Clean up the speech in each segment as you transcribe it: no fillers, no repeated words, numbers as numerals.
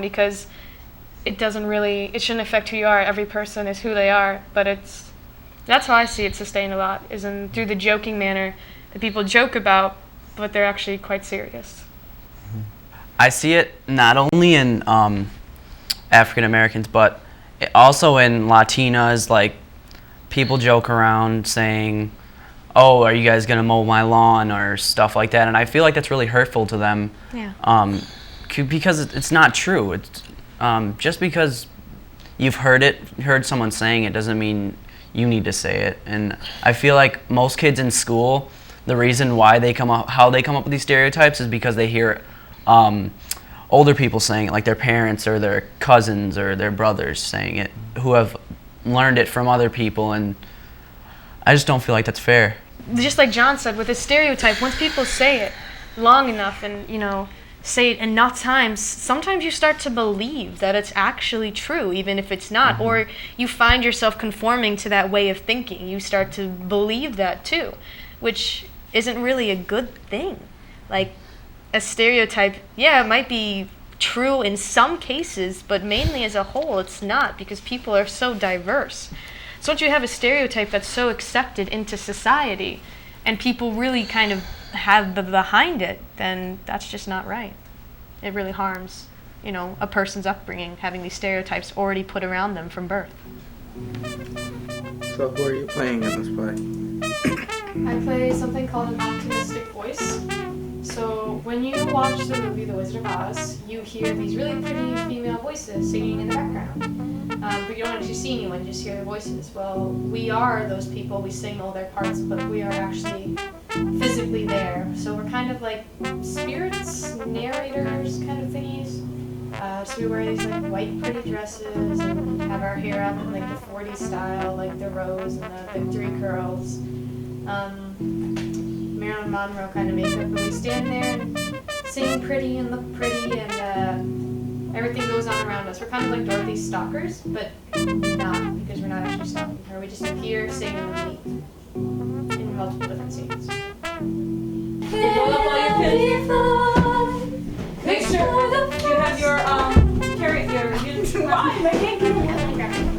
because it shouldn't affect who you are. Every person is who they are, but that's how I see it sustained a lot, is through the joking manner that people joke about, but they're actually quite serious. I see it not only in African Americans, but also in Latinas. Like, people joke around saying, "Oh, are you guys gonna mow my lawn?" or stuff like that, and I feel like that's really hurtful to them. Yeah. Because it's not true. It's just because you've heard someone saying it doesn't mean you need to say it. And I feel like most kids in school, the reason why how they come up with these stereotypes is because they hear older people saying it, like their parents or their cousins or their brothers saying it, who have learned it from other people, and I just don't feel like that's fair. Just like John said, with a stereotype, once people say it long enough and, say it enough times, sometimes you start to believe that it's actually true, even if it's not. Mm-hmm. Or you find yourself conforming to that way of thinking. You start to believe that too, which isn't really a good thing. Like, a stereotype, yeah, it might be true in some cases, but mainly as a whole, it's not, because people are so diverse. So once you have a stereotype that's so accepted into society, and people really kind of have behind it, then that's just not right. It really harms, a person's upbringing, having these stereotypes already put around them from birth. So who are you playing in this play? I play something called an optimistic voice. So when you watch the movie The Wizard of Oz, you hear these really pretty female voices singing in the background. But you don't actually see anyone, you just hear their voices. Well, we are those people, we sing all their parts, but we are actually physically there. So we're kind of like spirits, narrators kind of thingies. So we wear these like white pretty dresses and have our hair up in like the 40s style, like the rose and the victory curls. Marilyn Monroe kind of makeup, and we stand there and sing pretty and look pretty, and everything goes on around us. We're kind of like Dorothy's stalkers, but not, because we're not actually stalking her. We just appear, sing, and leave in multiple different scenes. Roll up all your pins. Make sure you have your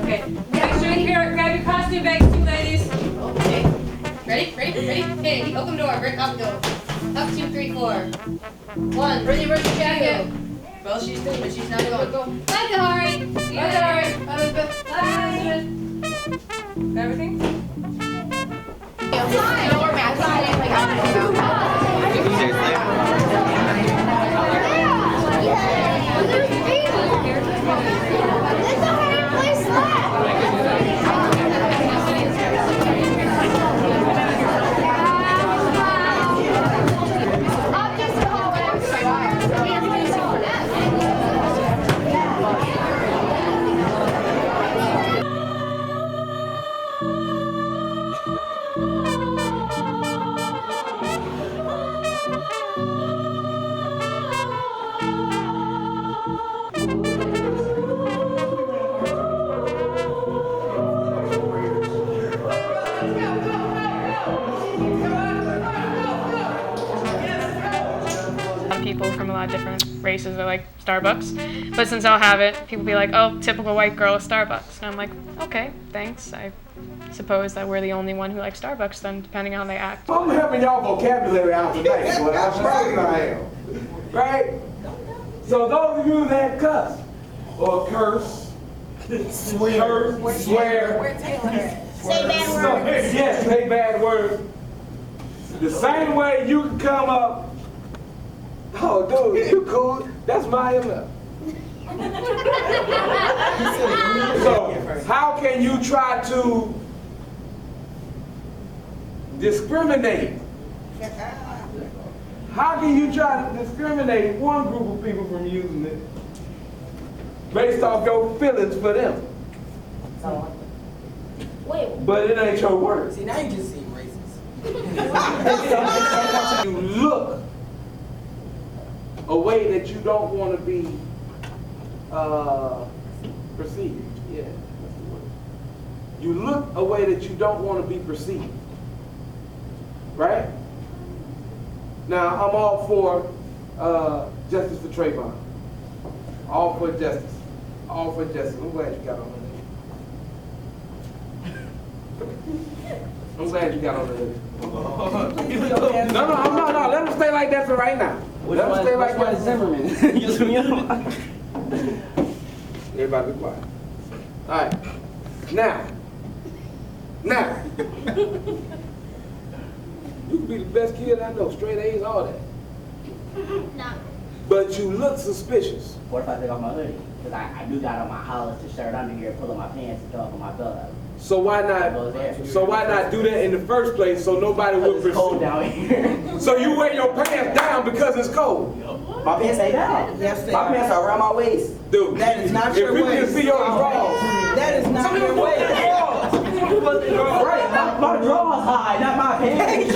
Okay. Make sure you grab your costume bags too, ladies. Okay. Ready? Hey, open door. Rick, up go. Up, 2, 3, 4. 1. Bring your jacket. Well, she's doing, but she's not going. Go. Bye, Khari. See you later. Bye, Elizabeth. Bye. Everything? People from a lot of different races are like Starbucks, but since I'll have it, people be like, "Oh, typical white girl at Starbucks," and I'm like, "Okay, thanks. I suppose that we're the only one who likes Starbucks then, depending on how they act." I'm helping y'all vocabulary out tonight, but I'm proud I am. Right? So those of you that cuss or curse, swear, Say bad words. yes, say bad words. The same way you can come up. Oh, dude, you cool? That's my MF. So, how can you try to discriminate? How can you try to discriminate one group of people from using it based off your feelings for them? Wait. But it ain't your word. See, now you just seem racist. You look a way that you don't want to be perceived. Yeah, that's the word. You look a way that you don't want to be perceived. Right? Now, I'm all for justice for Trayvon. All for justice. All for justice. I'm glad you got on the list. I'm glad you got on the list. No, let them stay like that for right now. Let them stay like that. Zimmerman. Everybody be quiet. All right. Now. You can be the best kid I know, straight A's, all that. No. But you look suspicious. What if I take off my hoodie? Because I do got on my Hollister shirt under here, pull up my pants and throw up on my belt out. So why not do that in the first place so nobody would It's cold perceive? down here. So you wear your pants down because it's cold. My pants stay down. Yes, they My are. pants are around my waist. Dude, That is not if your people way. can see your drawers. That is not your way. Right, my drawers high, not my pants.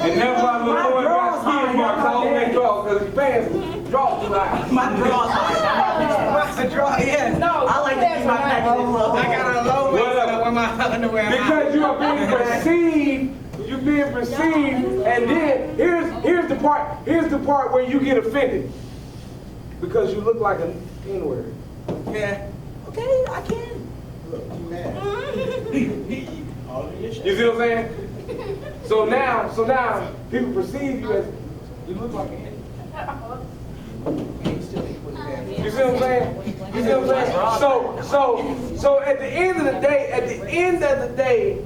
And that's why little boy got skid marks all over their drawers because his pants draw too high. My drawers high, not my pants. What's the draw? Yes. I like to keep my pants low. I got a low waist and I wear my underwear high. Because you are being perceived, you're being perceived, and then here's the part where you get offended. Because you look like an N-word. Yeah. Okay, I can. Look, you mad. You see what I'm saying? So now people perceive you as you look like an N. You see what I'm saying? You see what I'm saying? So at the end of the day,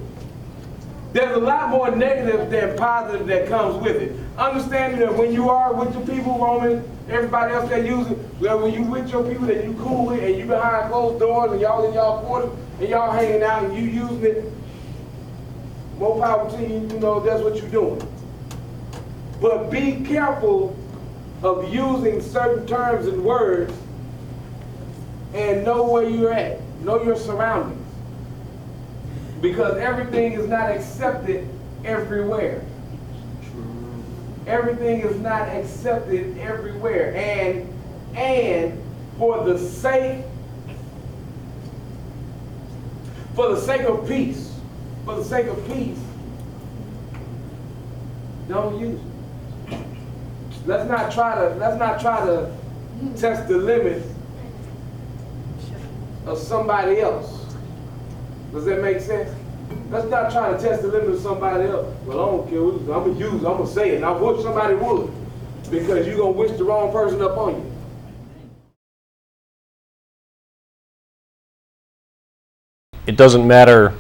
there's a lot more negative than positive that comes with it. Understanding that when you are with your people, Roman, everybody else that use it, well, when you with your people that you cool with and you behind closed doors and y'all in y'all quarters and y'all hanging out and you using it, more power to you, you know, that's what you're doing. But be careful of using certain terms and words and know where you're at, know your surroundings. Because everything is not accepted everywhere. Everything is not accepted everywhere. And for the sake of peace, don't use it. Let's not try to test the limits of somebody else. Does that make sense? Let's not try to test the limits of somebody else. Well, I don't care. I'm gonna say it. And I wish somebody would, because you're gonna wish the wrong person up on you. It doesn't matter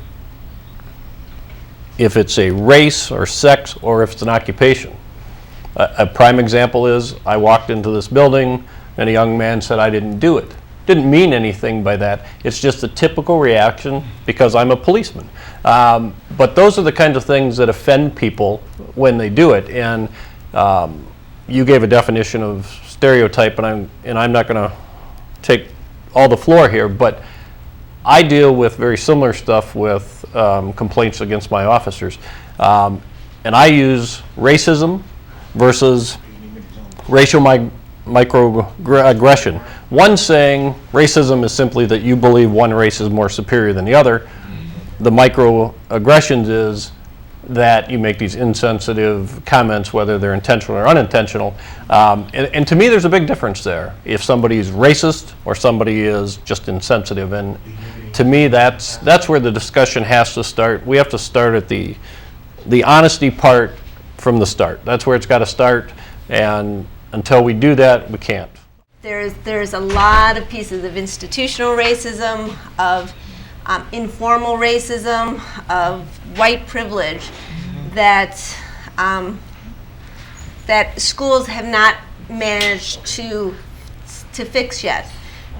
if it's a race or sex or if it's an occupation. A prime example is I walked into this building and a young man said I didn't do it. Didn't mean anything by that. It's just a typical reaction because I'm a policeman. But those are the kinds of things that offend people when they do it. And you gave a definition of stereotype, and I'm not going to take all the floor here, but I deal with very similar stuff with complaints against my officers. And I use racism versus racial microaggression. One saying racism is simply that you believe one race is more superior than the other. The microaggressions is that you make these insensitive comments, whether they're intentional or unintentional. And to me, there's a big difference there. If somebody is racist or somebody is just insensitive. And to me, that's where the discussion has to start. We have to start at the honesty part from the start. That's where it's got to start. And until we do that, we can't. There's a lot of pieces of institutional racism, of informal racism, of white privilege that that schools have not managed to fix yet.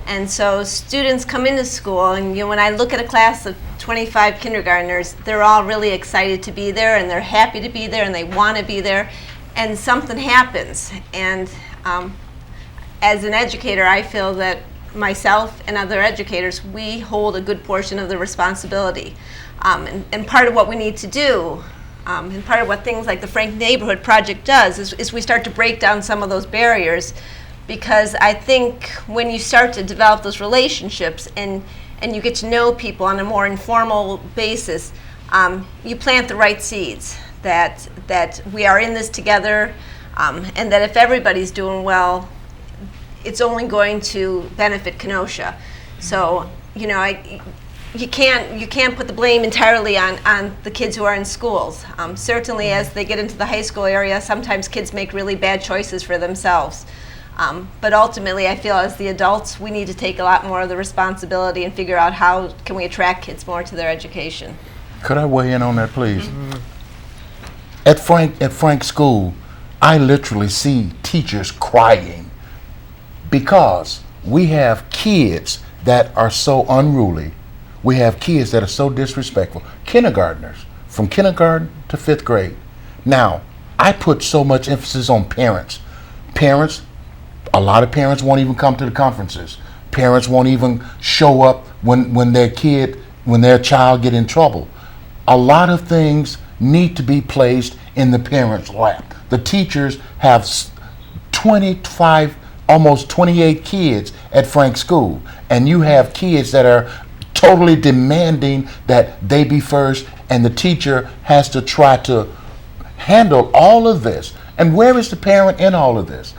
And so students come into school, and when I look at a class of 25 kindergartners, they're all really excited to be there, and they're happy to be there, and they want to be there, and something happens. And as an educator, I feel that myself and other educators, we hold a good portion of the responsibility. And part of what we need to do, and part of what things like the Frank Neighborhood Project does, is we start to break down some of those barriers, because I think when you start to develop those relationships and you get to know people on a more informal basis, you plant the right seeds that we are in this together, and that if everybody's doing well, it's only going to benefit Kenosha. So, you know, you can't put the blame entirely on the kids who are in schools. Certainly as they get into the high school area, sometimes kids make really bad choices for themselves. But ultimately, I feel as the adults, we need to take a lot more of the responsibility and figure out how can we attract kids more to their education. Could I weigh in on that, please? At Frank's school, I literally see teachers crying because we have kids that are so unruly. We have kids that are so disrespectful. Kindergartners, from kindergarten to 5th grade. Now, I put so much emphasis on parents. A lot of parents won't even come to the conferences. Parents won't even show up when their child get in trouble. A lot of things need to be placed in the parents' lap. The teachers have 25, almost 28 kids at Frank's school, and you have kids that are totally demanding that they be first, and the teacher has to try to handle all of this. And where is the parent in all of this?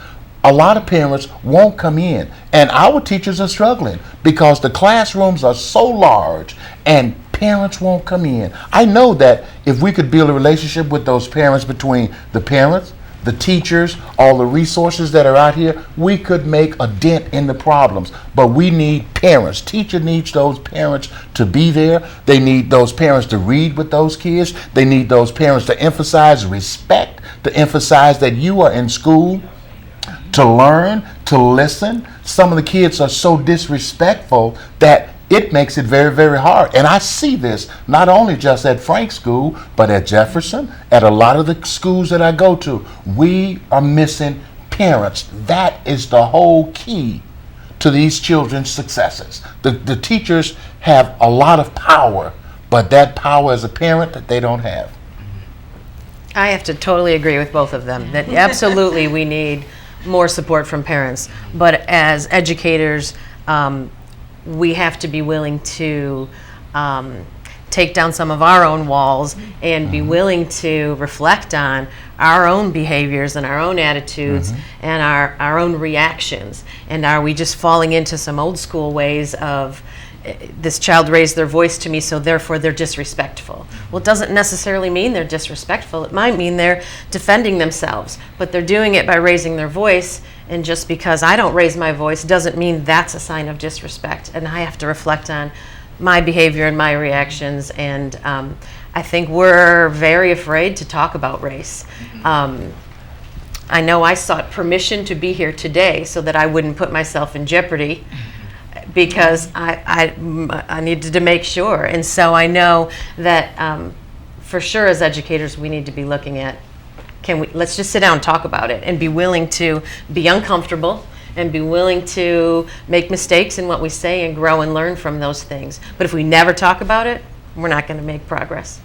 A lot of parents won't come in, and our teachers are struggling because the classrooms are so large and parents won't come in. I know that if we could build a relationship with those parents, between the parents, the teachers, all the resources that are out here, we could make a dent in the problems. But we need parents. Teacher needs those parents to be there. They need those parents to read with those kids. They need those parents to emphasize respect, to emphasize that you are in school to learn, to listen. Some of the kids are so disrespectful that it makes it very, very hard. And I see this not only just at Frank's school, but at Jefferson, at a lot of the schools that I go to. We are missing parents. That is the whole key to these children's successes. The teachers have a lot of power, but that power as a parent that they don't have. I have to totally agree with both of them, that absolutely we need more support from parents. But as educators, we have to be willing to take down some of our own walls and be willing to reflect on our own behaviors and our own attitudes and our own reactions. And are we just falling into some old school ways of this child raised their voice to me, so therefore they're disrespectful? Well, it doesn't necessarily mean they're disrespectful. It might mean they're defending themselves, but they're doing it by raising their voice. And just because I don't raise my voice doesn't mean that's a sign of disrespect. And I have to reflect on my behavior and my reactions. And I think we're very afraid to talk about race. I know I sought permission to be here today so that I wouldn't put myself in jeopardy, because I needed to make sure. And so I know that for sure as educators we need to be looking at, let's just sit down and talk about it and be willing to be uncomfortable and be willing to make mistakes in what we say and grow and learn from those things. But if we never talk about it, we're not going to make progress.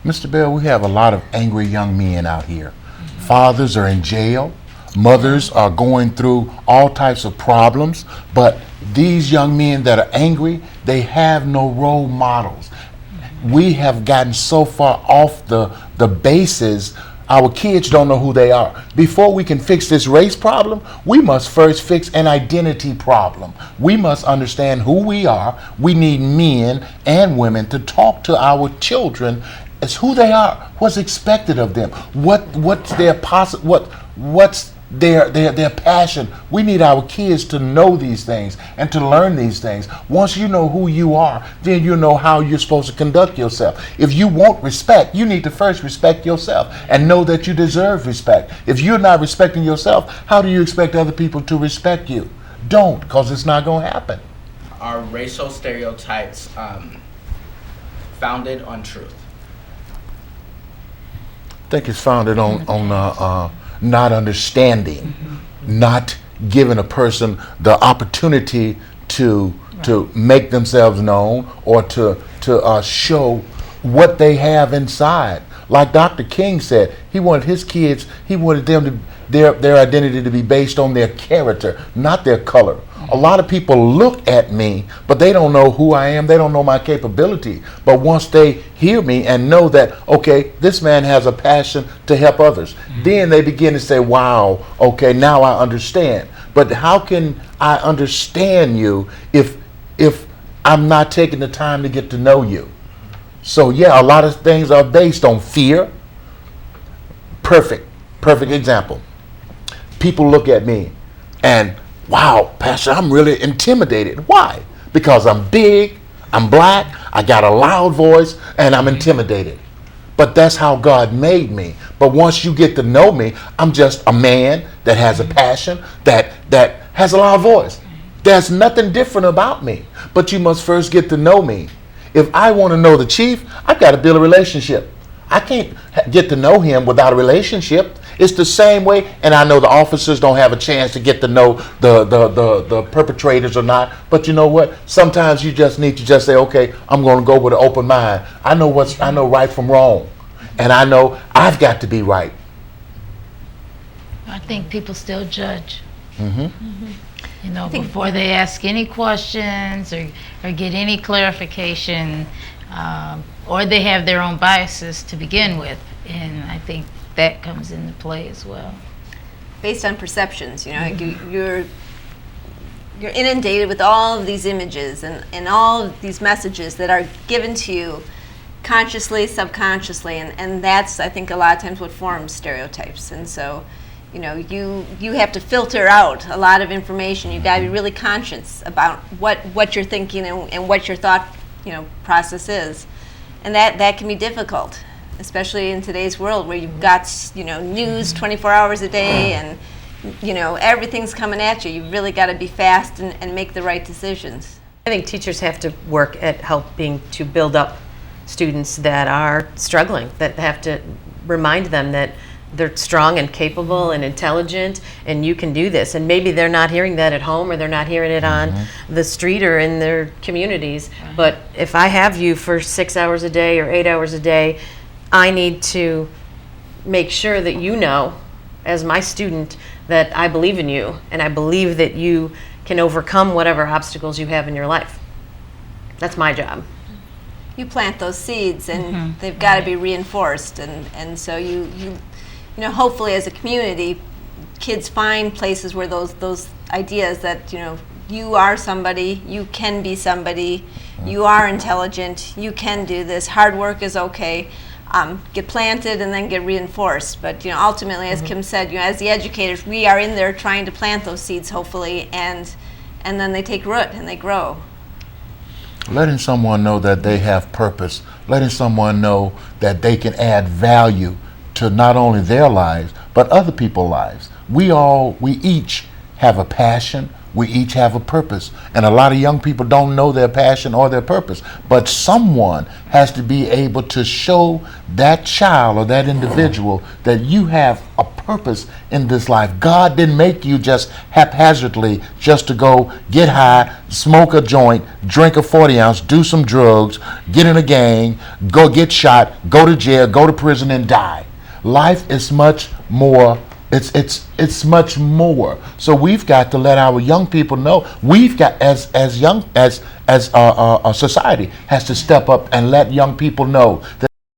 Mr. Bell, we have a lot of angry young men out here. Fathers are in jail. Mothers are going through all types of problems. But these young men that are angry, they have no role models. We have gotten so far off the bases. Our kids don't know who they are. Before we can fix this race problem, we must first fix an identity problem. We must understand who we are. We need men and women to talk to our children as who they are, what's expected of them, what's their their passion. We need our kids to know these things and to learn these things. Once you know who you are, then you know how you're supposed to conduct yourself. If you want respect, you need to first respect yourself and know that you deserve respect. If you're not respecting yourself, how do you expect other people to respect you? Don't, because it's not going to happen. Are racial stereotypes founded on truth? I think it's founded on not understanding, not giving a person the opportunity to make themselves known or to show what they have inside. Like Dr. King said, he wanted his kids, he wanted them to their identity to be based on their character, not their color. A lot of people look at me, but they don't know who I am. They don't know my capability. But once they hear me and know that, okay, this man has a passion to help others, then they begin to say, wow, okay, now I understand. But how can I understand you if I'm not taking the time to get to know you? So yeah, a lot of things are based on fear. Perfect example. People look at me and, wow, Pastor, I'm really intimidated. Why? Because I'm big, I'm black, I got a loud voice, and I'm intimidated. But that's how God made me. But once you get to know me, I'm just a man that has a passion, that has a loud voice. There's nothing different about me. But you must first get to know me. If I want to know the chief, I've got to build a relationship. I can't get to know him without a relationship. It's the same way, and I know the officers don't have a chance to get to know the perpetrators or not, but you know what? Sometimes you just need to just say, okay, I'm going to go with an open mind. I know right from wrong, and I know I've got to be right. I think people still judge. Mm-hmm. Mm-hmm. You know, before they ask any questions or get any clarification, or they have their own biases to begin with, and I think that comes into play as well. Based on perceptions, you know, like you're inundated with all of these images and all of these messages that are given to you consciously, subconsciously, and that's, I think, a lot of times what forms stereotypes. And so, you know, you have to filter out a lot of information. You've got to be really conscious about what you're thinking and what your thought, you know, process is, and that can be difficult, especially in today's world where you've got, you know, news 24 hours a day and, you know, everything's coming at you. You've really got to be fast and make the right decisions. I think teachers have to work at helping to build up students that are struggling, that have to remind them that they're strong and capable and intelligent, and you can do this. And maybe they're not hearing that at home, or they're not hearing it on the street or in their communities. But if I have you for 6 hours a day or 8 hours a day, I need to make sure that you know, as my student, that I believe in you, and I believe that you can overcome whatever obstacles you have in your life. That's my job. You plant those seeds, and they've got to be reinforced, and so you know, hopefully as a community, kids find places where those ideas that, you know, you are somebody, you can be somebody, you are intelligent, you can do this, hard work is okay, get planted and then get reinforced. But, you know, ultimately, as Kim said, you know, as the educators, we are in there trying to plant those seeds, hopefully, and then they take root and they grow. Letting someone know that they have purpose, letting someone know that they can add value to not only their lives, but other people's lives. We each have a passion, we each have a purpose, and a lot of young people don't know their passion or their purpose, but someone has to be able to show that child or that individual that you have a purpose in this life. God didn't make you just haphazardly just to go get high, smoke a joint, drink a 40 ounce, do some drugs, get in a gang, go get shot, go to jail, go to prison, and die. Life is much more. It's much more. So we've got to let our young people know. We've got as a society has to step up and let young people know that